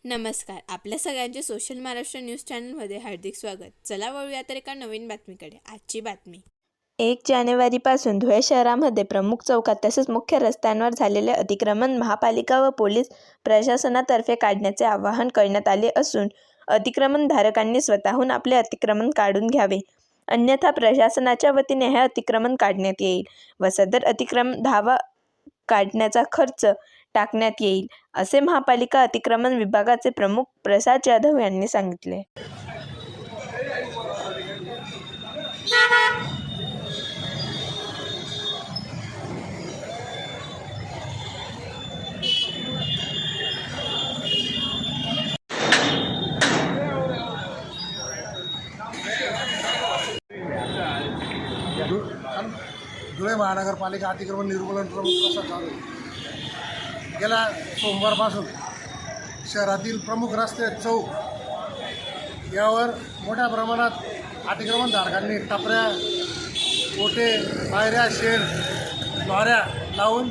नमस्कार. आपल्या सगळ्यांचे सोशल महाराष्ट्र न्यूज चॅनलमध्ये हार्दिक स्वागत. चला वळूया तर एका नवीन बातमीकडे. आजची बातमी 1 जानेवारीपासून धुळे शहरामध्ये प्रमुख चौकात तसेच मुख्य रस्त्यांवर झालेले अतिक्रमण महापालिका व पोलीस प्रशासनातर्फे काढण्याचे आवाहन करण्यात आले असून अतिक्रमणधारकांनी स्वतःहून आपले अतिक्रमण काढून घ्यावे, अन्यथा प्रशासनाच्या वतीने हे अतिक्रमण काढण्यात येईल व सदर अतिक्रमण धावा काढण्याचा खर्च टाकण्यात येईल, असे महापालिका अतिक्रमण विभागाचे प्रमुख प्रसाद जाधव यांनी सांगितले. धुळे महानगरपालिका अतिक्रमण निर्मूलन प्रमुख प्रसाद जाधव गेल्या सोमवारपासून शहरातील प्रमुख रस्ते, चौक यावर मोठ्या प्रमाणात अतिक्रमणधारकांनी टपऱ्या, ओटे, पायऱ्या, शेड, लॉऱ्या लावून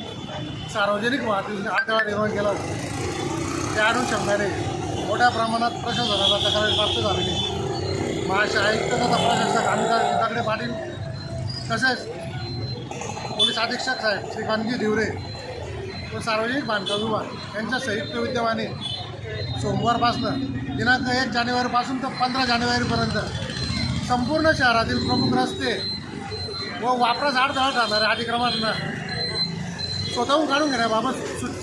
सार्वजनिक वाहतुकीने अडथळा निर्माण केला होता. त्या अनुषंगाने मोठ्या प्रमाणात प्रशासनाला तक्रारी प्राप्त झालेली. महाराष्ट्र आयुक्त तथा प्रशासक अमिताभ दगडे पाटील तसेच पोलीस अधीक्षक साहेब श्रीकांतजी धिवरे व सार्वजनिक बांधकाम विभाग यांच्या संयुक्त विद्यमाने सोमवारपासून दिनांक 1 जानेवारीपासून तर 15 जानेवारीपर्यंत संपूर्ण शहरातील प्रमुख रस्ते व वापरास अडथळा ठरणाऱ्या अतिक्रमणांना स्वतःहून काढून घेण्याबाबत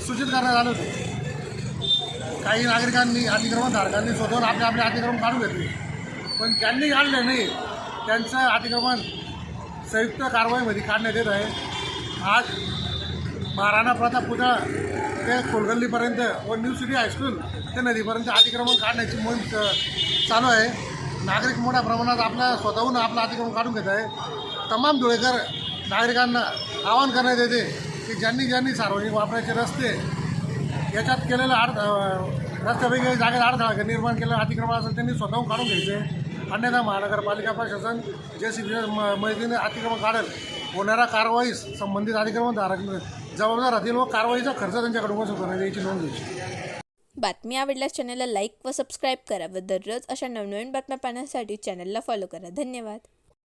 सूचित करण्यात आलं होतं. काही नागरिकांनी, अतिक्रमणधारकांनी स्वतःहून आपले अतिक्रमण काढून घेतले, पण ज्यांनी काढले नाही त्यांचं अतिक्रमण संयुक्त कारवाईमध्ये काढण्यात येत आहे. आज महाराणा प्रताप पुतळा ते खोलगल्लीपर्यंत व न्यू सिटी हायस्कूल ते नदीपर्यंत अतिक्रमण काढण्याची मोहीम चालू आहे. नागरिक मोठ्या प्रमाणात स्वतःहून आपलं अतिक्रमण काढून घेत आहे. तमाम धुळेकर नागरिकांना आवाहन करण्यात येते की ज्यांनी सार्वजनिक वापराचे रस्ते याच्यात केलेलं रस्त्यापैकी जागेत अडथळा निर्माण केलेलं अतिक्रमण असेल त्यांनी स्वतःहून काढून घ्यायचे, अन्यथा महानगरपालिका प्रशासन जे मदतीने अतिक्रमण काढेल होणाऱ्या कारवाईस संबंधित अतिक्रमणधारक जबाबदार राहतील व कारवाईचा खर्च त्यांच्याकडून वसूल करण्यात याची नोंद घ्यायची. बातमी आवडल्यास चॅनलला लाईक व सबस्क्राईब करा व दररोज अशा नवनवीन बातम्या पाहण्यासाठी चॅनलला फॉलो करा. धन्यवाद.